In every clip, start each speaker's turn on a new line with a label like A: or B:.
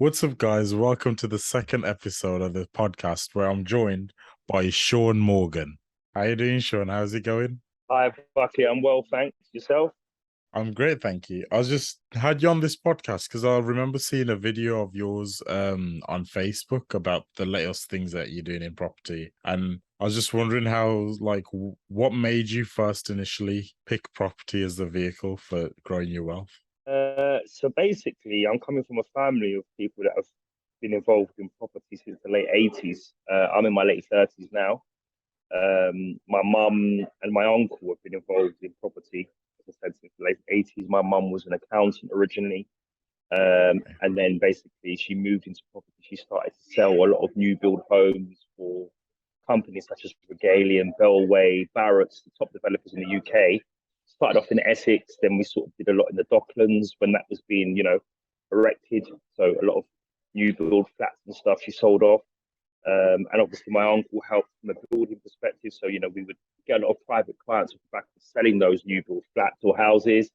A: What's up, guys? Welcome to the second episode of the podcast where I'm joined by Shaun Morgan. How you doing, Shaun? How's it going?
B: Hi, Buckley. I'm well, thanks. Yourself?
A: I'm great, thank you. I was just had you on this podcast because I remember seeing a video of yours on Facebook about the latest things that you're doing in property. And I was just wondering how, what made you first initially pick property as the vehicle for growing your wealth?
B: So basically, I'm coming from a family of people that have been involved in property since the late 80s. I'm in my late 30s now. My mum and my uncle have been involved in property, as I said, since the late 80s. My mum was an accountant originally, and then basically she moved into property. She started to sell a lot of new build homes for companies such as Regalian, Bellway, Barratt's, the top developers in the UK. Started off in Essex, then we sort of did a lot in the Docklands when that was being, erected. So a lot of new build flats and stuff she sold off. And obviously my uncle helped from a building perspective. So, we would get a lot of private clients off the back of selling those new build flats or houses.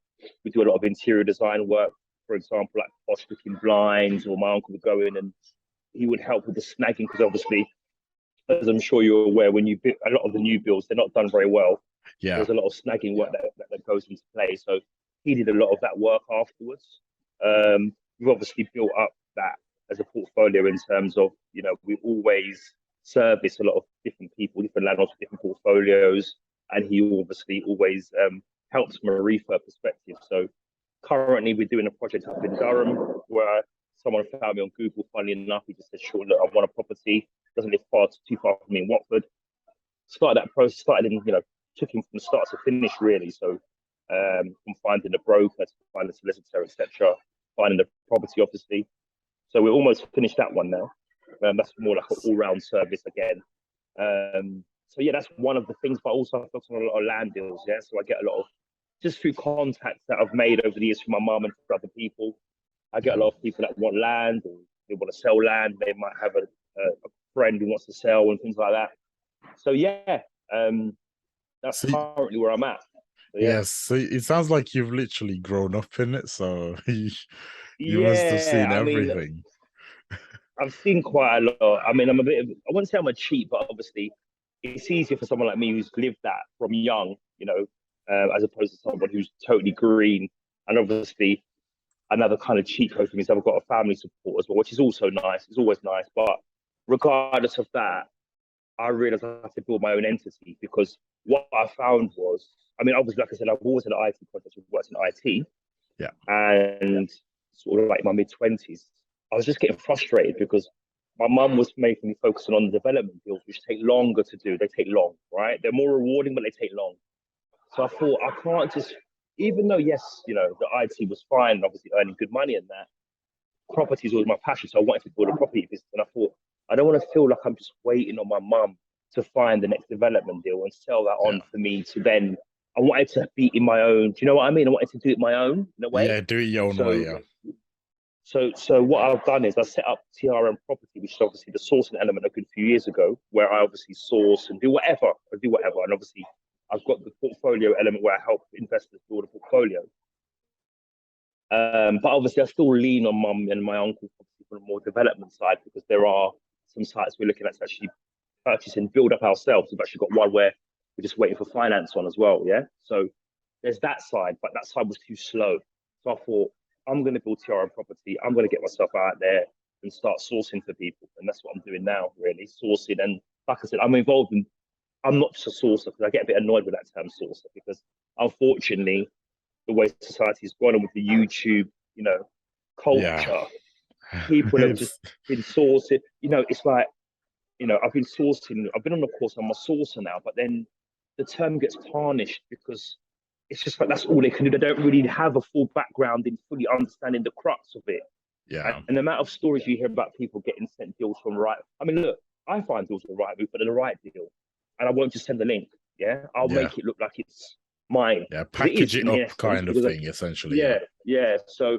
B: We do a lot of interior design work, for example, like posh looking blinds, or my uncle would go in and he would help with the snagging because obviously, as I'm sure you're aware, when you build a lot of the new builds, they're not done very well.
A: Yeah.
B: There's a lot of snagging work that goes into play. So he did a lot of that work afterwards. We've obviously built up that as a portfolio in terms of, we always service a lot of different people, different landlords with different portfolios. And he obviously always helps from a refurb perspective. So currently we're doing a project up in Durham where someone found me on Google, funnily enough. He just said, sure, look, I want a property. Doesn't live too far from me in Watford. Started that process, took him from start to finish, really. So from finding a broker to finding a solicitor, etc., finding the property, obviously. So we're almost finished that one now. That's more like an all-round service again. So yeah, that's one of the things, but also I focus on a lot of land deals. Yeah, so I get a lot of just through contacts that I've made over the years from my mum and for other people. I get a lot of people that want land or they want to sell land. They might have a friend who wants to sell and things like that. So yeah, that's
A: So,
B: currently where I'm at. So, yeah.
A: yes, so it sounds like you've literally grown up in it, so you must have
B: Yeah,
A: seen
B: I mean,
A: everything.
B: I've seen quite a lot. I mean, I wouldn't say I'm a cheat, but obviously it's easier for someone like me who's lived that from young, as opposed to someone who's totally green. And obviously, another kind of cheat code for me is I've got a family support as well, which is also nice. It's always nice. But regardless of that, I realized I have to build my own entity because what I found was, I mean, obviously, like I said, I've always had an IT project, I've worked in IT,
A: Yeah.
B: and sort of like my mid 20s, I was just getting frustrated because my mum was making me focusing on the development deals, which take longer to do. They take long, right? They're more rewarding, but they take long. So I thought I can't just, even though yes, the IT was fine, obviously earning good money and that, properties was my passion. So I wanted to build a property business, and I thought I don't want to feel like I'm just waiting on my mum to find the next development deal and sell that
A: Yeah.
B: on for me to then. I wanted to be in my own. Do you know what I mean? I wanted to do it my own in a way.
A: Yeah, do it your own way,
B: So
A: yeah.
B: so what I've done is I set up TRM Property, which is obviously the sourcing element a good few years ago, where I obviously source and do whatever, and obviously I've got the portfolio element where I help investors build a portfolio. But obviously I still lean on mum and my uncle for the more development side because there are some sites we're looking at to actually purchase and build up ourselves. We've actually got one where we're just waiting for finance on as well. Yeah. So there's that side, but that side was too slow. So I thought, I'm going to build TRM Property. I'm going to get myself out there and start sourcing for people. And that's what I'm doing now, really, sourcing. And like I said, I'm not just a sourcer because I get a bit annoyed with that term sourcer because unfortunately, the way society's gone on with the YouTube,
A: Yeah.
B: culture, people have just
A: It's
B: been sourcing. It's like, I've been sourcing, I've been on the course, I'm a sourcer now, but then the term gets tarnished because it's just like that's all they can do. They don't really have a full background in fully understanding the crux of it.
A: yeah.
B: And the amount of stories you hear about people getting sent deals from right. I mean, look, I find deals on right move, but they're the right deal. And I won't just send the link. Yeah. I'll
A: Yeah.
B: make it look like it's mine.
A: Yeah.
B: Because it
A: Package
B: is
A: it
B: in
A: up
B: essence.
A: kind of
B: Because
A: thing, essentially, yeah.
B: yeah, yeah. So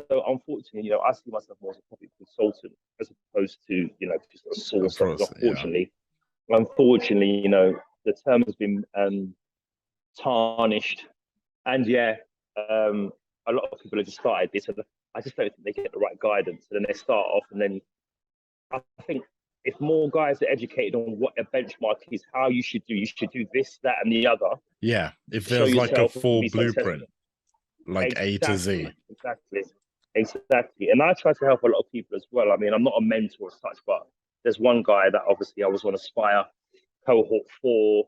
B: unfortunately, I see myself more as a property consultant as opposed to, just a
A: Of
B: sourcer.
A: course,
B: Because
A: yeah.
B: unfortunately, the term has been tarnished. And yeah, a lot of people have just started this. I just don't think they get the right guidance. And then they start off, and then I think if more guys are educated on what a benchmark is, how you should do this, that, and the other.
A: Yeah, if
B: Show
A: there's like a
B: yourself and
A: full
B: be successful.
A: blueprint, like A to
B: Exactly,
A: Z.
B: exactly. And I try to help a lot of people as well. I mean, I'm not a mentor as such, but there's one guy that obviously I was on Aspire cohort 4,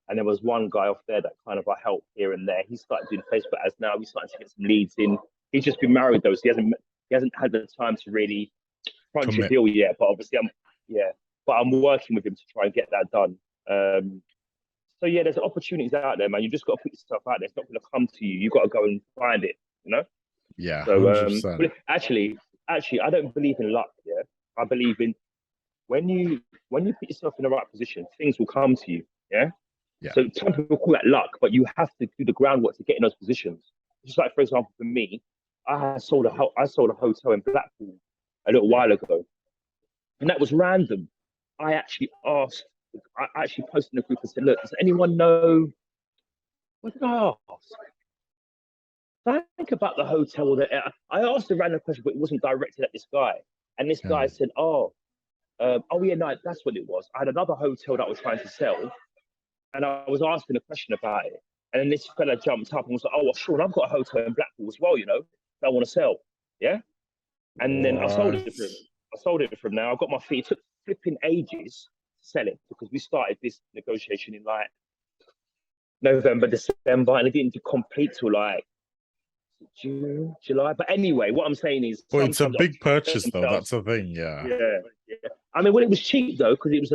B: and there was one guy off there that kind of I helped here and there. He started doing Facebook ads now. He's starting to get some leads in. He's just been married though, so he hasn't had the time to really crunch a
A: Commit.
B: deal yet. But obviously, I'm working with him to try and get that done. So yeah, there's opportunities out there, man. You just got to put yourself out there. It's not going to come to you. You got to go and find it. You know.
A: Yeah,
B: So
A: 100%.
B: but actually, I don't believe in luck. Yeah, I believe in when you put yourself in the right position, things will come to you. Yeah.
A: Yeah.
B: So some people call that luck, but you have to do the groundwork to get in those positions. Just like, for example, for me, I sold a hotel in Blackpool a little while ago, and that was random. I actually posted in the group and said, "Look, does anyone know?" What did I ask? Think about the hotel. I asked a random question, but it wasn't directed at this guy. And this guy said, oh yeah, no, that's what it was. I had another hotel that I was trying to sell, and I was asking a question about it. And then this fella jumped up and was like, "Oh, well, Shaun, I've got a hotel in Blackpool as well, that I want to sell." Yeah. And then I sold it for him. I sold it for him now. I got my fee. It took flipping ages to sell it because we started this negotiation in like November, December, and it didn't complete till like June, July. But anyway, what I'm saying is
A: But it's a
B: sometimes
A: big purchase, though.
B: themselves.
A: That's the thing. Yeah.
B: Yeah, yeah. I mean, well, it was cheap though because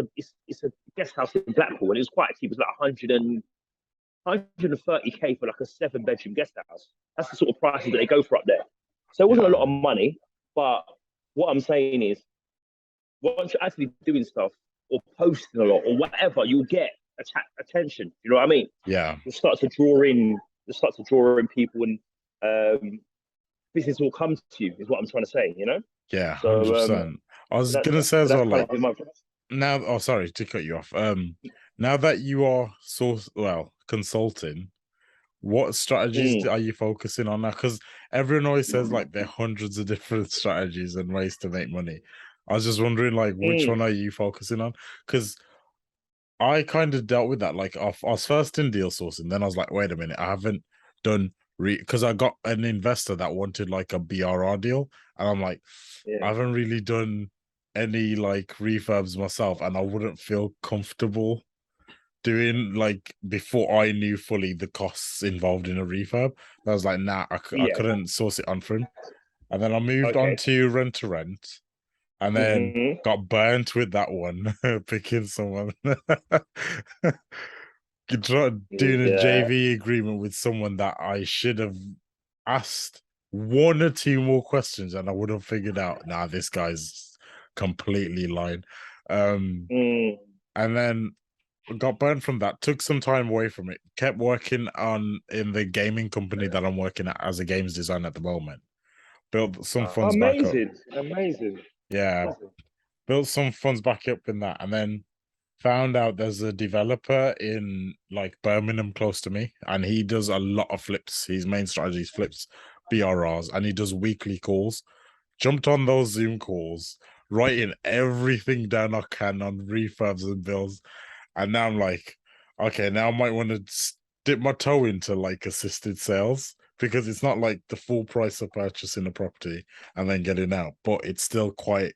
B: it's a guest house in Blackpool, and it was quite cheap. It was like 130K for like a 7-bedroom guest house. That's the sort of prices that they go for up there. So it wasn't a lot of money, but what I'm saying is, once you're actually doing stuff or posting a lot or whatever, you'll get attention. You know what I mean?
A: Yeah.
B: You'll start to draw in people, and business will come to you. Is what I'm trying to say. You know?
A: Yeah,
B: So
A: 100%. I was
B: so
A: gonna say as well, like
B: my...
A: now. Oh, sorry to cut you off. Now that you are consulting, what strategies are you focusing on now? Because everyone always says like there are hundreds of different strategies and ways to make money. I was just wondering, like, which one are you focusing on? Because I kind of dealt with that. Like, I was first in deal sourcing, then I was like, wait a minute, I haven't done because I got an investor that wanted like a BRR deal, and I'm like, I haven't really done any like refurbs myself, and I wouldn't feel comfortable doing like before I knew fully the costs involved in a refurb. I was like, nah, I couldn't source it on for him. And then I moved on to rent to rent, and then got burnt with that one, picking someone. Doing a JV agreement with someone that I should have asked 1 or 2 more questions, and I would have figured out, nah, this guy's completely lying. And then got burnt from that, took some time away from it, kept working in the gaming company that I'm working at as a games designer at the moment. Built some funds back up.
B: Amazing.
A: Yeah. Built some funds back up in that, and then found out there's a developer in like Birmingham close to me, and he does a lot of flips. His main strategy is flips, BRRs, and he does weekly calls. Jumped on those Zoom calls, writing everything down I can on refurbs and bills. And now I'm like, okay, now I might want to dip my toe into like assisted sales, because it's not like the full price of purchasing a property and then getting out, but it's still quite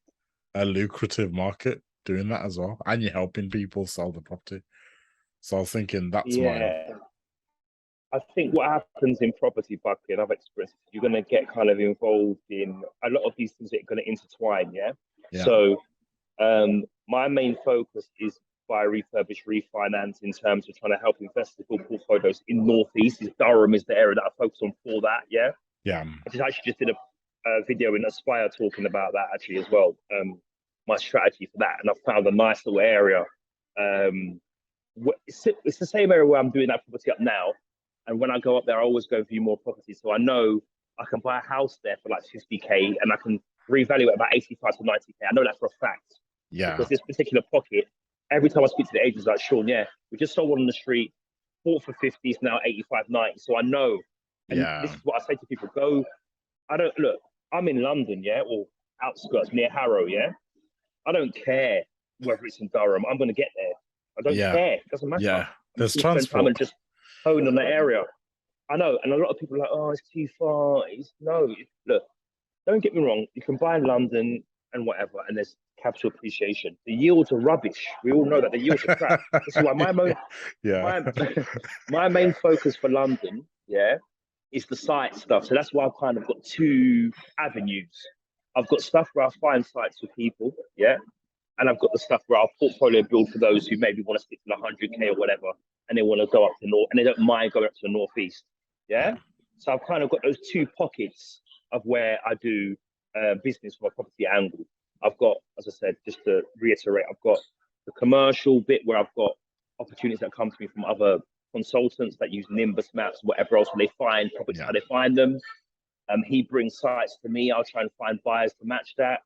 A: a lucrative market doing that as well, and you're helping people sell the property. So I was thinking that's mine.
B: I think what happens in property, Buckley, and I've experienced, you're going to get kind of involved in a lot of these things that are going to intertwine. Yeah. So my main focus is buy, refurbish, refinance in terms of trying to help investors build portfolios in Northeast. Durham is the area that I focus on for that. Yeah. I just did a video in Aspire talking about that actually as well. My strategy for that, and I found a nice little area. It's the same area where I'm doing that property up now, and when I go up there, I always go view more properties. So I know I can buy a house there for like 50K, and I can revalue it about 85 to 90K. I know that for a fact. Because this particular pocket, every time I speak to the agents, like, Shaun, we just sold one on the street, bought for 50, it's now 85, 90. So I know. And this is what I say to people: I I'm in London, yeah, or outskirts near Harrow, yeah. I don't care whether it's in Durham. I'm going to get there. I don't
A: Yeah.
B: care. It doesn't matter.
A: Yeah.
B: I'm
A: There's
B: just going to spend time
A: transport.
B: and just hone on the area. I know, and a lot of people are like, "Oh, it's too far." Look, don't get me wrong. You can buy in London and whatever, and there's capital appreciation. The yields are rubbish. We all know that the yields are crap. This is why
A: Yeah.
B: my my main focus for London, yeah, is the site stuff. So that's why I've kind of got two avenues. I've got stuff where I find sites for people, yeah, and I've got the stuff where I'll portfolio build for those who maybe want to stick to the 100K or whatever, and they want to go up to north, and they don't mind going up to the northeast, yeah.
A: Yeah.
B: So I've kind of got those two pockets of where I do business from a property angle. I've got, as I said, just to reiterate, I've got the commercial bit where I've got opportunities that come to me from other consultants that use Nimbus maps, whatever else, when they find properties,
A: Yeah.
B: how they find them. He brings sites to me. I'll try and find buyers to match that.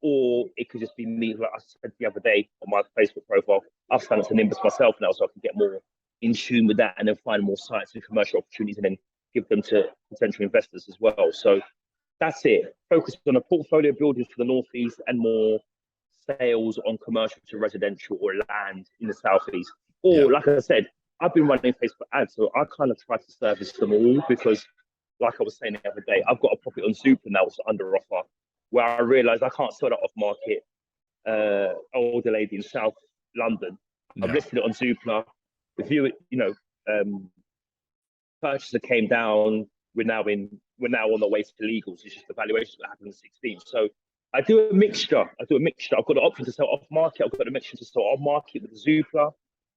B: Or it could just be me, like I said the other day on my Facebook profile. I've started to Nimbus myself now, so I can get more in tune with that and then find more sites and commercial opportunities and then give them to potential investors as well. So that's it. Focus on a portfolio building for the Northeast and more sales on commercial to residential or land in the Southeast.
A: Yeah.
B: Or, like I said, I've been running Facebook ads, so I kind of try to service them all because, like I was saying the other day, I've got a property on Zoopla now that's under offer where I realised I can't sell that off market. Older lady in South London. I've
A: Yeah.
B: listed it on Zoopla. The view, purchaser came down. We're now on the way to legals. It's just the valuation that happened on the 16th. So I do a mixture. I've got the option to sell off market. I've got the mixture to sell on market with the Zoopla.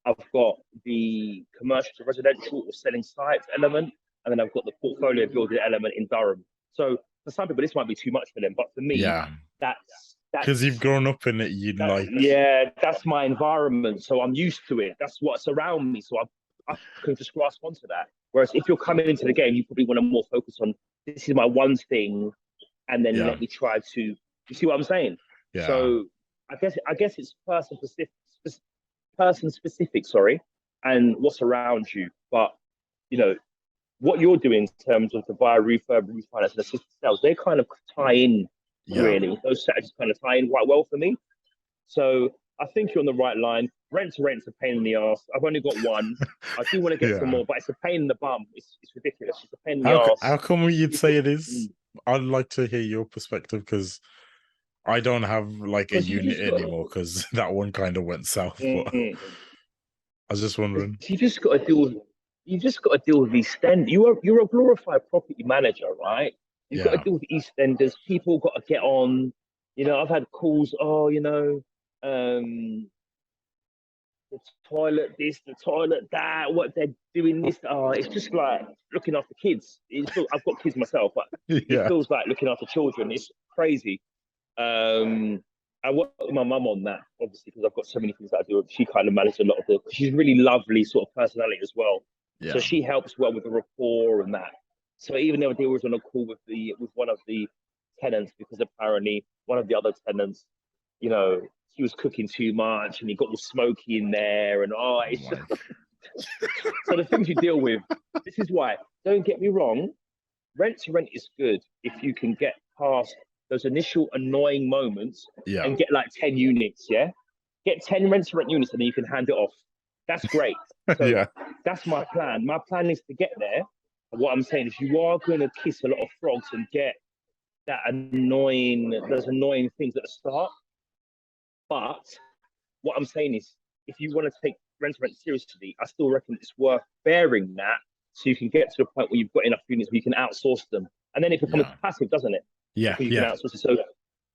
B: I've got the commercial to residential or selling sites element, and then I've got the portfolio building element in Durham. So for some people, this might be too much for them, but for me,
A: Yeah.
B: that's
A: Because you've grown up in it,
B: yeah, that's my environment, so I'm used to it. That's what's around me, so I can just grasp onto that. Whereas if you're coming into the game, you probably want to more focus on this is my one thing, and then let me try to. You see what I'm saying?
A: Yeah.
B: So I guess it's person specific, sorry, and what's around you. But what you're doing in terms of the buy, refurb, refinance, and assisted sales, they kind of tie in. Really, those strategies kind of tie in quite well for me. So I think you're on the right line. Rent to rent's a pain in the ass. I've only got one. I do want to get some more, but it's a pain in the bum. It's ridiculous. It's a pain in the ass.
A: How come you'd say it is? I'd like to hear your perspective because I don't have like a unit anymore because that one kind of went south. But I was just wondering.
B: You just got to deal with EastEnders. You're a glorified property manager, right? You've got to deal with EastEnders. People got to get on. I've had calls. The toilet this, the toilet that. What they're doing this. It's just like looking after kids. I've got kids myself, but it feels like looking after children. It's crazy. I work with my mum on that, obviously, because I've got so many things that I do. She kind of manages a lot of she's really lovely sort of personality as well.
A: Yeah.
B: So she helps well with the rapport and that. So even the other day I was on a call with one of the tenants because apparently one of the other tenants, he was cooking too much and he got all smoky in there and it's just so the things you deal with. This is why, don't get me wrong, rent to rent is good if you can get past those initial annoying moments and get like 10 units, get 10 rent to rent units and then you can hand it off. That's great. So that's my plan. My plan is to get there. What I'm saying is you are going to kiss a lot of frogs and get those annoying things at the start. But what I'm saying is if you want to take rent to rent seriously, I still reckon it's worth bearing that so you can get to the point where you've got enough units where you can outsource them. And then it becomes passive, doesn't it?
A: Yeah.
B: Because you can outsource it.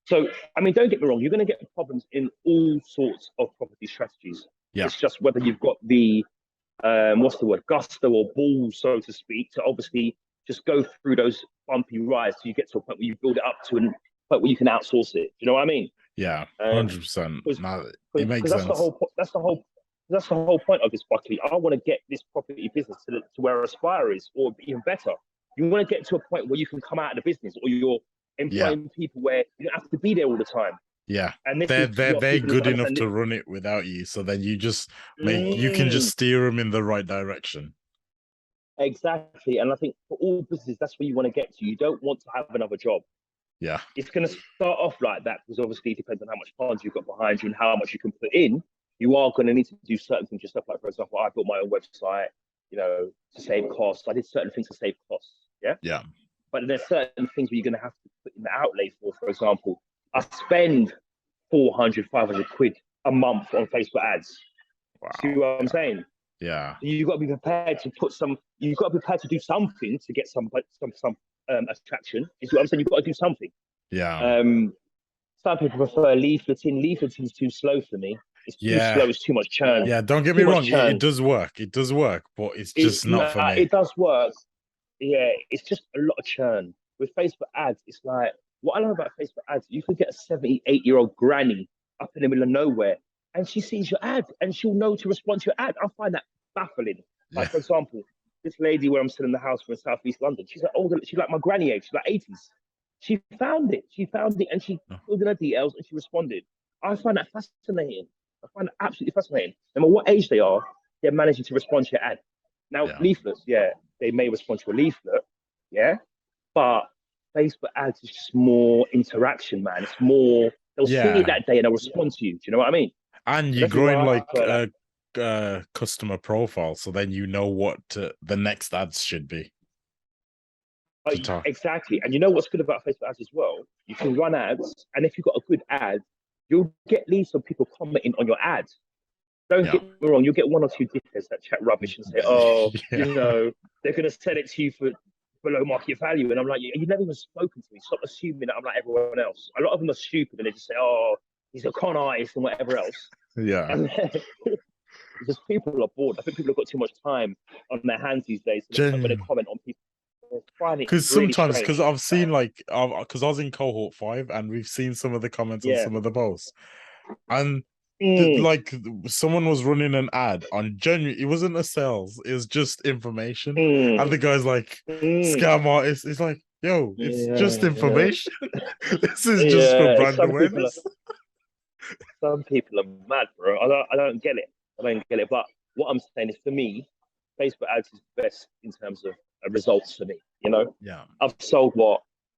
B: So, I mean, don't get me wrong, you're going to get problems in all sorts of property strategies. Yeah. It's just whether you've got the, gusto or balls, so to speak, to obviously just go through those bumpy rides so you get to a point where you build it up to a point where you can outsource it. Do you know what I mean?
A: Yeah, 100%. It makes sense.
B: That's the whole point of this, Buckley. I want to get this property business to where Aspire is, or even better. You want to get to a point where you can come out of the business, or you're employing people where you don't have to be there all the time.
A: Yeah,
B: and
A: they're good enough to run it without you. So then you just you can just steer them in the right direction.
B: exactly. And I think for all businesses, that's where you want to get to. You don't want to have another job.
A: Yeah.
B: It's going to start off like that because obviously it depends on how much funds you've got behind you and how much you can put in. You are going to need to do certain things yourself. Like, for example, I built my own website, to save costs. I did certain things to save costs. Yeah.
A: Yeah.
B: But there's certain things where you're going to have to put in the outlay for. For example, I spend 400, 500 quid a month on Facebook ads.
A: Wow.
B: See what I'm saying?
A: Yeah.
B: So you've got to be prepared to put some. You've got to be prepared to do something to get some attraction. Is what I'm saying. You've got to do something.
A: Yeah.
B: Some people prefer leafleting. Leafleting is too slow for me. It's too slow. It's too much churn.
A: Yeah. Don't get me wrong. It does work. It does work, but it's just not for me.
B: It does work. Yeah, it's just a lot of churn. With Facebook ads, it's like, what I love about Facebook ads, you could get a 78-year-old granny up in the middle of nowhere and she sees your ad and she'll know to respond to your ad. I find that baffling. Like, for example, this lady where I'm selling the house from Southeast London, she's like older, she's like my granny age, she's like 80s. She found it and she filled in her details and she responded. I find that fascinating. I find it absolutely fascinating. No matter what age they are, they're managing to respond to your ad. Now, leaflets, they may respond to a leaflet, but Facebook ads is just more interaction, man. It's more, they'll see it that day and they'll respond to you. Do you know what I mean?
A: And you're growing like a customer profile, so then you know what the next ads should be.
B: Exactly. And you know what's good about Facebook ads as well? You can run ads, and if you've got a good ad, you'll get leads from people commenting on your ad. Don't get me wrong, you'll get one or two dickheads that chat rubbish and say, they're going to sell it to you for below market value. And I'm like, you've never even spoken to me. Stop assuming that I'm like everyone else. A lot of them are stupid and they just say, he's a con artist and whatever else.
A: Yeah.
B: And just people are bored. I think people have got too much time on their hands these days. So they're not going to comment on people.
A: Because sometimes, because I've seen because I was in cohort 5 and we've seen some of the comments on some of the posts. And like someone was running an ad on genuine, it wasn't a sales, it was just information. And the guy's like, scam artist. It's like, yo, it's just information. This is just for brand awareness.
B: Some people are mad, bro. I don't get it. But what I'm saying is, for me, Facebook ads is best in terms of results for me.
A: Yeah.
B: I've sold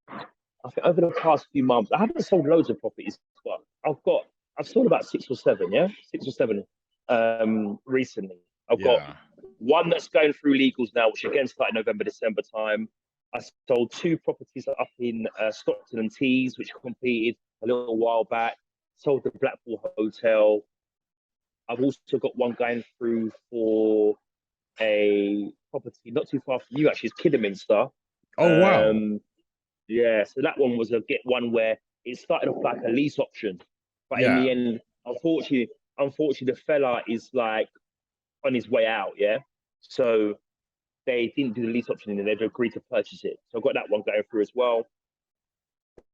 B: I think over the past few months, I haven't sold loads of properties, but I've sold about 6 or 7 recently. I've got one that's going through legals now, which again started November, December time. I sold 2 properties up in Stockton and Tees, which completed a little while back. Sold the Blackpool Hotel. I've also got one going through for a property not too far from you, actually. It's Kidderminster.
A: Oh, wow.
B: Yeah, so that one was one where it started off like a lease option. But in the end, unfortunately, the fella is like on his way out, So they didn't do the lease option and they've agreed to purchase it. So I've got that one going through as well.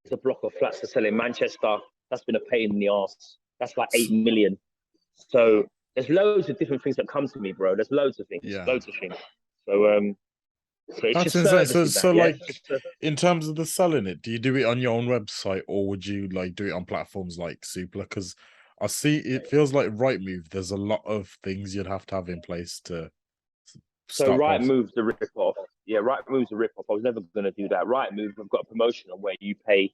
B: It's a block of flats to sell in Manchester. That's been a pain in the arse. That's like 8 million. So there's loads of different things that come to me, bro. There's loads of things. So
A: that's insane. So like, in terms of the selling it, do you do it on your own website or would you like do it on platforms like Zoopla? Because I see it feels like Rightmove. There's a lot of things you'd have to have in place to.
B: So Rightmove's a rip-off. Yeah, Rightmove's a rip-off. I was never going to do that. Rightmove, I've got a promotion on where you pay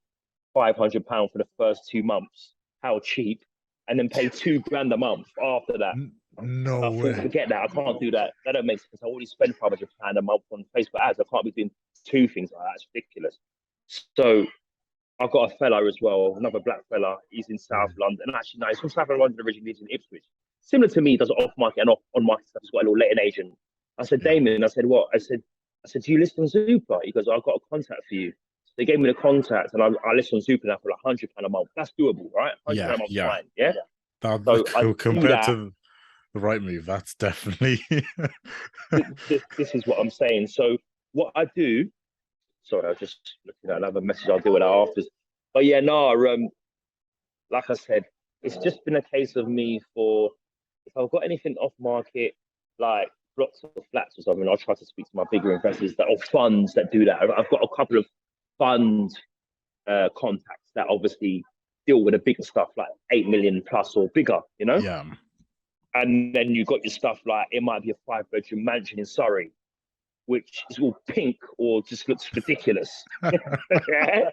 B: £500 for the first 2 months. How cheap? And then pay £2,000 a month after that.
A: No way.
B: Forget that. I can't do that. That don't make sense. I already spend £500 a month on Facebook ads. I can't be doing 2 things like that. It's ridiculous. So I've got a fella as well, another black fella. He's in South London. Actually, no, he's from South London originally. Lives in Ipswich. Similar to me, he does off-market and on-market stuff. He's got a little letting agent. I said, Damien, I said, what? I said, do you list on Zoopla? He goes, I've got a contact for you. So they gave me the contact and I list on Zoopla now for like £100 a month. That's doable, right? £100 a month, fine. Yeah.
A: Compared to the Rightmove, that's definitely.
B: this is what I'm saying. So what I do, sorry, I was just looking at another message. I'll deal with that after. But yeah, no, like I said, it's just been a case of me if I've got anything off market, like blocks of flats or something, I'll try to speak to my bigger investors or funds that do that. I've got a couple of fund contacts that obviously deal with the bigger stuff, like 8 million plus or bigger,
A: Yeah.
B: And then you've got your stuff like it might be a 5-bedroom mansion in Surrey. which is all pink or just looks ridiculous. Yeah?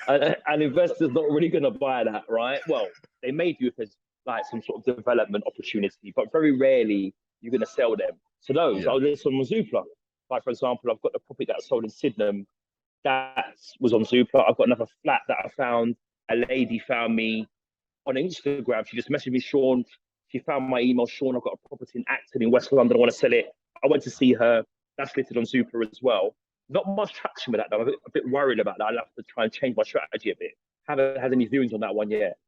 B: And investors not really going to buy that, right? Well, they may do if there's like some sort of development opportunity, but very rarely you're going to sell them. So those,
A: Yeah.
B: I'll list on Zoopla. Like, for example, I've got the property that I sold in Sydenham that was on Zoopla. I've got another flat that I found. A lady found me on Instagram. She just messaged me, Shaun. She found my email, Shaun. I've got a property in Acton in West London. I want to sell it. I went to see her. That's listed on Zoopla as well. Not much traction with that, though. I'm a bit worried about that. I'll have to try and change my strategy a bit. Haven't had any viewings on that one yet.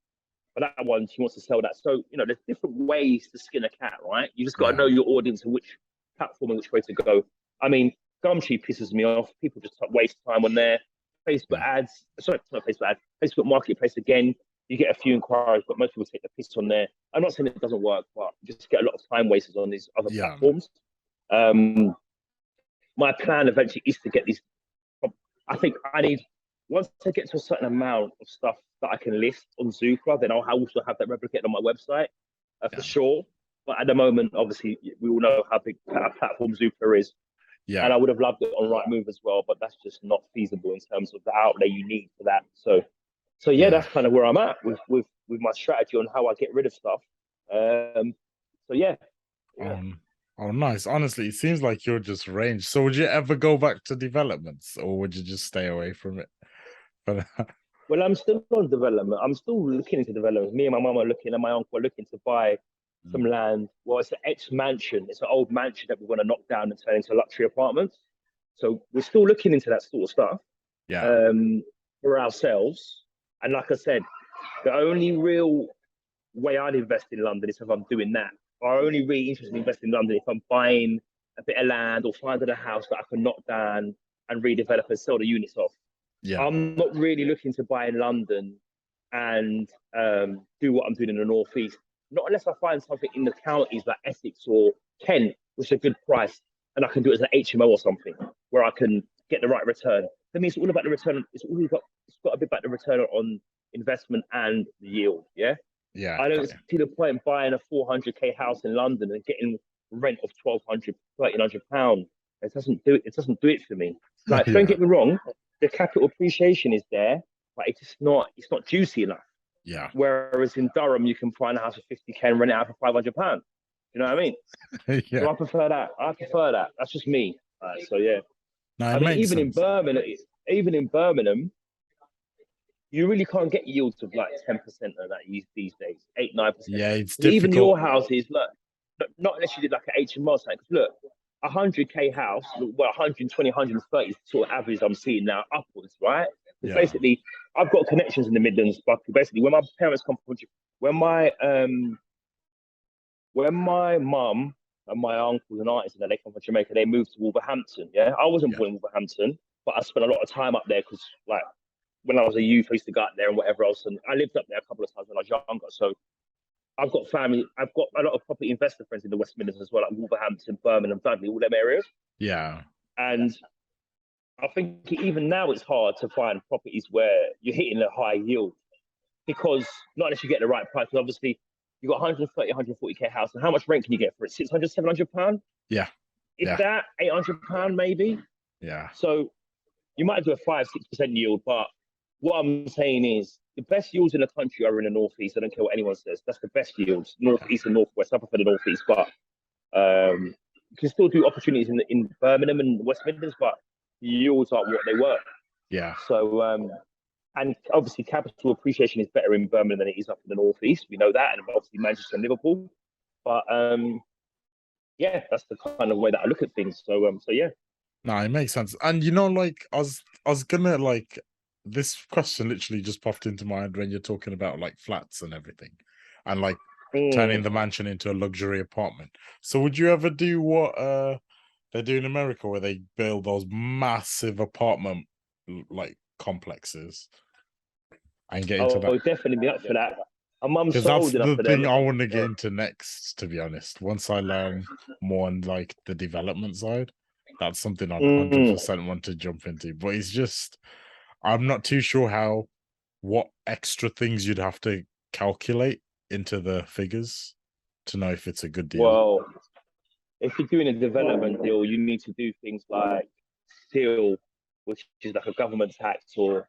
B: But that one, she wants to sell that. So, there's different ways to skin a cat, right? You just got to
A: Yeah.
B: know your audience and which platform and which way to go. I mean, Gumtree pisses me off. People just waste time on there. Facebook ads, sorry, not Facebook ads, Facebook Marketplace again. You get a few inquiries, but most people take the piss on there. I'm not saying it doesn't work, but you just get a lot of time wasters on these other platforms. My plan eventually is to get these. I think I need, once I get to a certain amount of stuff that I can list on Zoopla, then I'll also have that replicated on my website for sure. But at the moment, obviously, we all know how big a platform Zoopla is.
A: Yeah.
B: And I would have loved it on Rightmove as well, but that's just not feasible in terms of the outlay you need for that. So yeah, that's kind of where I'm at with my strategy on how I get rid of stuff. So yeah.
A: Oh, nice. Honestly, it seems like you're just ranged. So would you ever go back to developments, or would you just stay away from it?
B: Well, I'm still on development. I'm still looking into development. Me and my mum are looking, and my uncle are looking to buy some land. Well, it's an ex-mansion. It's an old mansion that we want to knock down and turn into luxury apartments. So we're still looking into that sort of stuff.
A: Yeah.
B: For ourselves. And like I said, the only real way I'd invest in London is if I'm doing that. I'm only really interested in investing in London if I'm buying a bit of land or finding a house that I can knock down and redevelop and sell the units off.
A: Yeah.
B: I'm not really looking to buy in London and do what I'm doing in the northeast. Not unless I find something in the counties like Essex or Kent, which is a good price, and I can do it as an HMO or something where I can get the right return. For me, it's all about the return. It's got to be about the return on investment and the yield. Yeah.
A: Yeah.
B: I don't see the point in buying a 400k house in London and getting rent of 1,200, 1,300 pounds. It doesn't do it. It doesn't do it for me. Like, don't get me wrong, the capital appreciation is there, but it's just not. It's not juicy enough.
A: Yeah.
B: Whereas in Durham, you can find a house for 50k and rent it out for 500 pounds. You know what I mean?
A: Yeah.
B: So I prefer that. That's just me. So yeah.
A: No,
B: I mean, even in Birmingham, you really can't get yields of like 10% of that these days, 8-9%.
A: Yeah, it's difficult.
B: Even your houses, look, not unless you did like an HMO site. Because look, 100k house, well, 120, 130 is sort of average I'm seeing now upwards, right? Because basically, I've got connections in the Midlands, but basically, when my parents come from, when my mum and my uncles and aunts and they come from Jamaica, they moved to Wolverhampton. Yeah, I wasn't born in Wolverhampton, but I spent a lot of time up there because, like, when I was a youth, I used to go out there and whatever else. And I lived up there a couple of times when I was younger. So I've got family. I've got a lot of property investor friends in the West Midlands as well, like Wolverhampton, Birmingham, Dudley, all them areas.
A: Yeah.
B: And I think even now it's hard to find properties where you're hitting a high yield because not unless you get the right price. Because obviously, you've got 130, 140k house, and how much rent can you get for it? 600, 700 pounds?
A: Yeah.
B: If that, 800 pound maybe.
A: Yeah.
B: So you might do a 5-6% yield, but what I'm saying is the best yields in the country are in the northeast. I don't care what anyone says. That's the best yields, northeast and northwest. I prefer the northeast, but you can still do opportunities in Birmingham and West Midlands, but the yields aren't what they were.
A: Yeah.
B: So and obviously capital appreciation is better in Birmingham than it is up in the northeast. We know that, and obviously Manchester and Liverpool. But yeah, that's the kind of way that I look at things. So yeah.
A: No, it makes sense. And like I was gonna like this question literally just popped into my head when you're talking about like flats and everything, and like turning the mansion into a luxury apartment. So would you ever do what they do in America, where they build those massive apartment like complexes and get into that?
B: I'll definitely be up for that. My mum's
A: Because
B: so
A: that's
B: old enough
A: the
B: for
A: thing
B: them.
A: I want to get into next, to be honest. Once I learn more on like the development side, that's something I'd 100% want to jump into. But it's just, I'm not too sure what extra things you'd have to calculate into the figures to know if it's a good deal.
B: Well, if you're doing a development deal, you need to do things like seal, which is like a government tax, or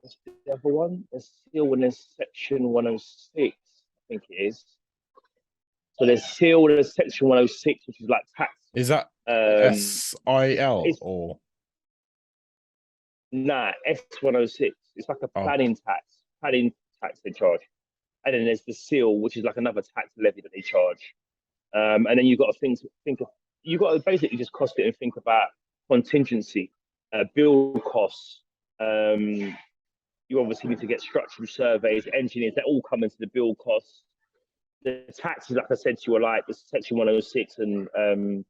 B: what's the other one? There's seal when there's Section 106, I think it is. So there's seal, there's Section 106, which is like tax.
A: Is that
B: Um,
A: SIL
B: it's
A: or
B: Nah, S106. It's like a
A: oh
B: planning tax they charge. And then there's the seal, which is like another tax levy that they charge. And then you've got to think of, you've got to basically just cost it and think about contingency, build costs. You obviously need to get structural surveys, engineers, that all come into the build costs. The taxes, like I said to you, are like the Section 106 and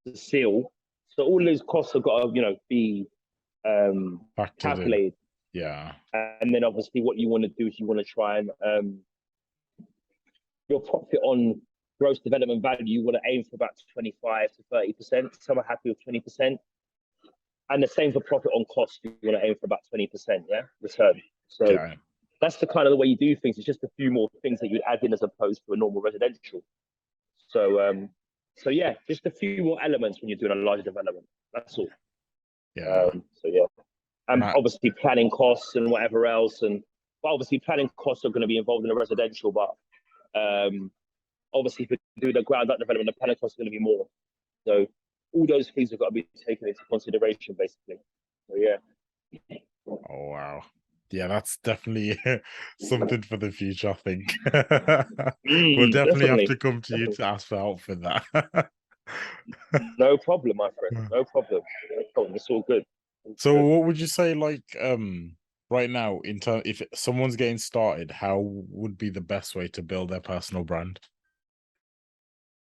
B: the seal. So all those costs have got to, be
A: factored in?
B: calculated.
A: Yeah.
B: And then obviously what you want to do is you want to try and your profit on gross development value, you want to aim for about 25 to 30%. Some are happy with 20%. And the same for profit on cost, you want to aim for about 20%, yeah, return. So
A: Okay.
B: that's the kind of the way you do things. It's just a few more things that you'd add in as opposed to a normal residential. So yeah, just a few more elements when you're doing a larger development. That's all.
A: Yeah.
B: So yeah. And
A: Matt,
B: obviously planning costs and whatever else. But obviously planning costs are going to be involved in a residential, but obviously if you do the ground up development, the planning costs are going to be more. So all those things have got to be taken into consideration, basically. So yeah.
A: oh wow. Yeah, that's definitely something for the future, I think. We'll definitely have
B: Definitely,
A: to come to you
B: definitely.
A: to ask for help for that.
B: No problem, my friend. No problem. No problem. It's all good. It's
A: So
B: good.
A: what would you say, like, right now, in terms, if someone's getting started, how would be the best way to build their personal brand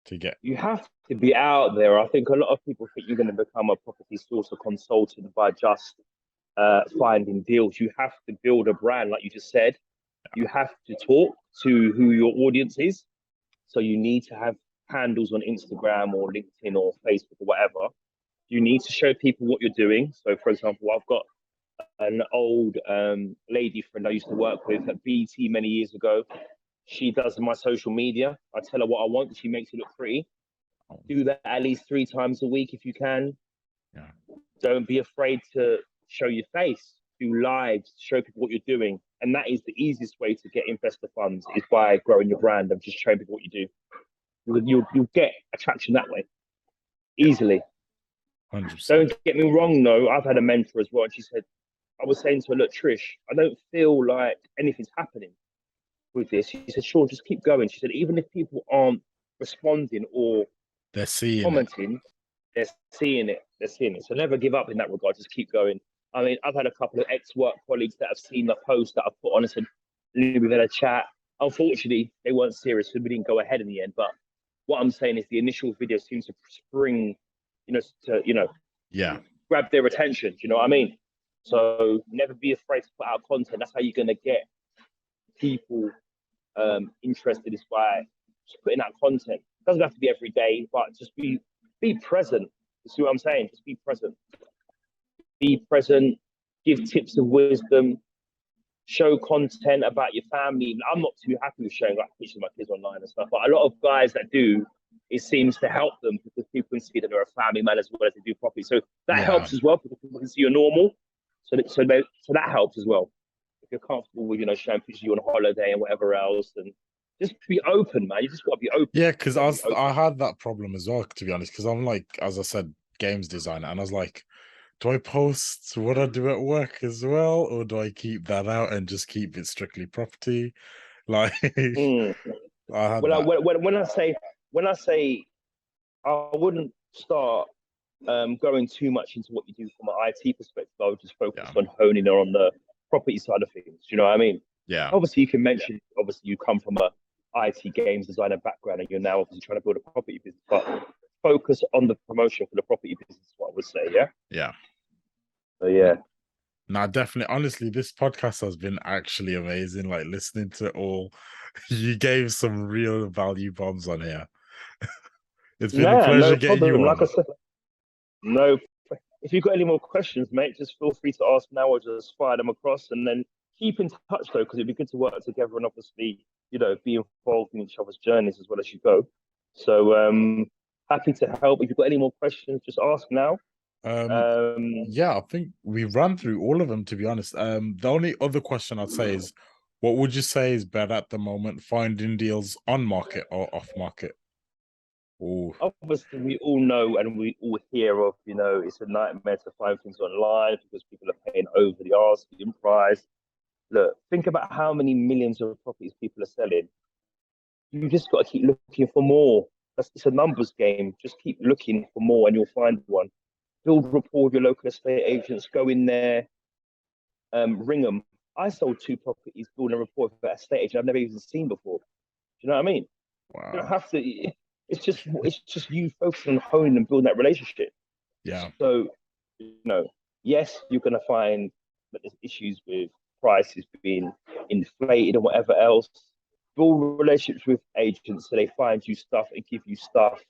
A: to get?
B: You have to be out there. I think a lot of people think you're going to become a property sourcer consultant by just finding deals. You have to build a brand, like you just said. You have to talk to who your audience is. So you need to have handles on Instagram or LinkedIn or Facebook or whatever. You need to show people what you're doing. So, for example, I've got an old lady friend I used to work with at BT many years ago. She does my social media. I tell her what I want. She makes it look pretty. Do that at least 3 times a week if you can.
A: Yeah.
B: Don't be afraid to show your face. Do lives, show people what you're doing. And that is the easiest way to get investor funds is by growing your brand and just showing people what you do. You'll get attraction that way easily.
A: 100%.
B: Don't get me wrong, though. I've had a mentor as well. And she said, I was saying to her, look, Trish, I don't feel like anything's happening with this. She said, Sean, just keep going. She said, even if people aren't responding or
A: They're seeing it.
B: commenting, they're seeing it. They're seeing it. So never give up in that regard. Just keep going. I mean, I've had a couple of ex-work colleagues that have seen the post that I put on and said, we've had a chat. Unfortunately, they weren't serious, so we didn't go ahead in the end. But what I'm saying is the initial video seems to spring,
A: Yeah.
B: grab their attention. Do you know what I mean? So never be afraid to put out content. That's how you're going to get people interested is by just putting out content. It doesn't have to be every day, but just be present. You see what I'm saying? Just be present. Be present. Give tips of wisdom. Show content about your family. I'm not too happy with showing like pictures of my kids online and stuff, but a lot of guys that do, it seems to help them because people can see that they're a family man as well as they do properly. So that
A: Yeah.
B: helps as well because people can see you're normal. So that helps as well. If you're comfortable with showing pictures of you on holiday and whatever else, and just be open, man. You just got to be open.
A: Yeah, because I had that problem as well, to be honest, because I'm like, as I said, games designer, and I was like, do I post what I do at work as well, or do I keep that out and just keep it strictly property? Like,
B: Mm.
A: I had that.
B: When I say I wouldn't start going too much into what you do from an IT perspective. I would just focus on honing on the property side of things. Do you know what I mean?
A: Yeah.
B: Obviously, you can mention. Obviously, you come from a IT games designer background, and you're now obviously trying to build a property business. But focus on the promotion for the property business. Is what I would say. Yeah.
A: Yeah.
B: So yeah.
A: Nah, definitely. Honestly, this podcast has been actually amazing. Like listening to it all, you gave some real value bombs on here. It's been a pleasure
B: No
A: getting you
B: problem. Like
A: on.
B: I said, no. If you've got any more questions, mate, just feel free to ask now or just fire them across, and then keep in touch though, because it'd be good to work together and obviously be involved in each other's journeys as well as you go. So happy to help. If you've got any more questions, just ask now.
A: Yeah, I think we ran through all of them, to be honest. The only other question I'd say is, what would you say is better at the moment, finding deals on market or off market? Oh,
B: Obviously, we all know and we all hear of, it's a nightmare to find things online because people are paying over the asking price. Look, think about how many millions of properties people are selling. You just got to keep looking for more. It's a numbers game. Just keep looking for more and you'll find one. Build rapport with your local estate agents. Go in there, ring them. I sold 2 properties, building a rapport with an estate agent I've never even seen before. Do you know what I mean?
A: wow.
B: You don't have to. It's just you focusing on honing and building that relationship.
A: Yeah.
B: So, yes, you're going to find that there's issues with prices being inflated and whatever else. Build relationships with agents so they find you stuff and give you stuff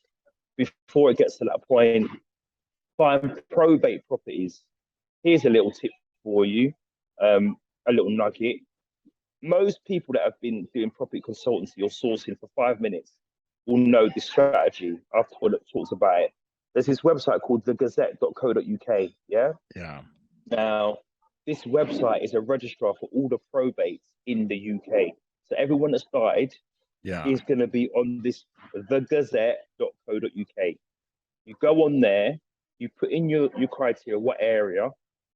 B: before it gets to that point. Find probate properties. Here's a little tip for you, a little nugget. Most people that have been doing property consultancy or sourcing for 5 minutes will know this strategy. I've talked about it. There's this website called thegazette.co.uk. Yeah.
A: Yeah.
B: Now, this website is a registrar for all the probates in the UK. So everyone that's died is going to be on this thegazette.co.uk. You go on there, you put in your criteria, what area.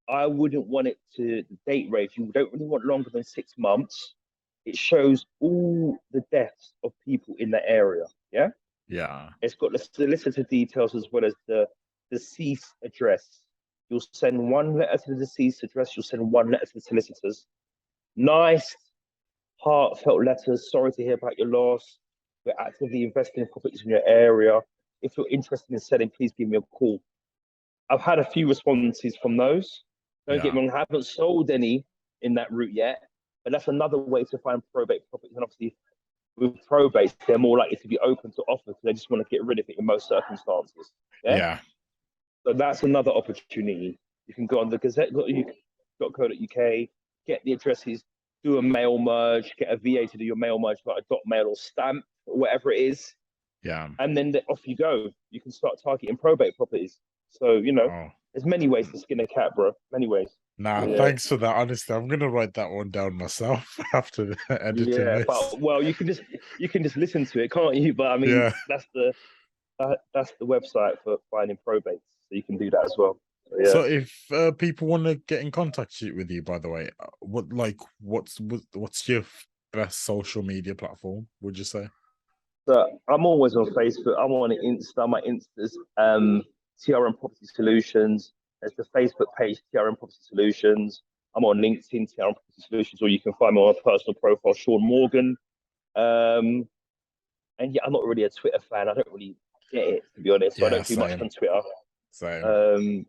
B: I wouldn't want it to date range. You don't really want longer than 6 months. It shows all the deaths of people in that area. Yeah.
A: Yeah.
B: It's got the solicitor details as well as the deceased address. You'll send 1 letter to the deceased address. You'll send 1 letter to the solicitors. Nice, heartfelt letters. Sorry to hear about your loss. We're actively investing in properties in your area. If you're interested in selling, please give me a call. I've had a few responses from those. Don't get me wrong, I haven't sold any in that route yet, but that's another way to find probate properties. And obviously, with probates, they're more likely to be open to offer because they just want to get rid of it in most circumstances. Yeah. So that's another opportunity. You can go on the gazette.co.uk, get the addresses, do a mail merge, get a VA to do your mail merge, like a dot mail or stamp or whatever it is.
A: Yeah.
B: And then off you go. You can start targeting probate properties. So, there's many ways to skin a cat, bro. Many ways.
A: Nah, thanks for that. Honestly, I'm gonna write that one down myself after editing this.
B: But well, you can just listen to it, can't you? But I mean, that's the website for finding probates, so you can do that as well.
A: So if people want to get in contact with you, by the way, what's your best social media platform, would you say?
B: So I'm always on Facebook. I'm on Insta. My Insta's TRM Property Solutions. There's the Facebook page TRM Property Solutions. I'm on LinkedIn TRM Property Solutions, or you can find me on my personal profile, Shaun Morgan. And yeah, I'm not really a Twitter fan. I don't really get it, to be honest. So I don't do much on Twitter.
A: Same.
B: I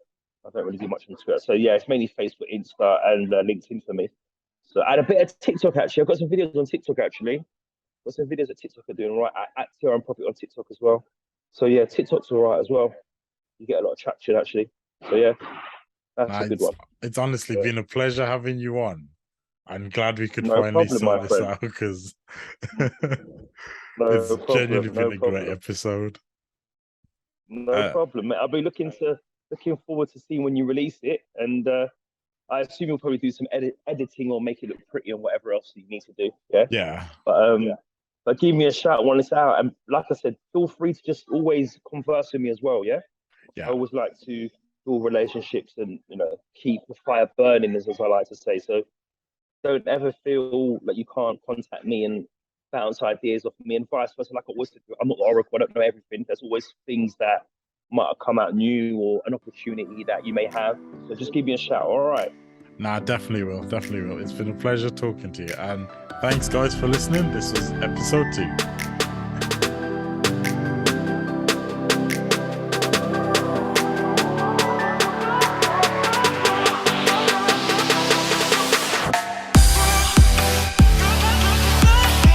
B: don't really do much on Twitter. So yeah, it's mainly Facebook, Insta, and LinkedIn for me. So I had a bit of TikTok actually. I've got some videos on TikTok actually. Got some videos that TikTok are doing right at TRM Property on TikTok as well. So yeah, TikTok's all right as well. You get a lot of traction actually. So yeah, that's a good one.
A: It's honestly been a pleasure having you on. I'm glad we could
B: No
A: finally
B: problem,
A: sort
B: my
A: this
B: friend.
A: out because
B: No
A: it's
B: problem,
A: genuinely
B: no
A: been a
B: problem.
A: great episode.
B: No problem, mate. I'll be looking forward to seeing when you release it, and I assume you'll probably do some editing or make it look pretty and whatever else you need to do.
A: Yeah.
B: But give me a shout when it's out, and like I said, feel free to just always converse with me as well. Yeah. I always like to build relationships and keep the fire burning, as I like to say. So don't ever feel like you can't contact me and bounce ideas off me, and vice versa. Like I always said, I'm not the oracle. I don't know everything. There's always things that might have come out new or an opportunity that you may have. So just give me a shout. All right.
A: Nah, definitely will. Definitely will. It's been a pleasure talking to you. And thanks, guys, for listening. This was episode 2.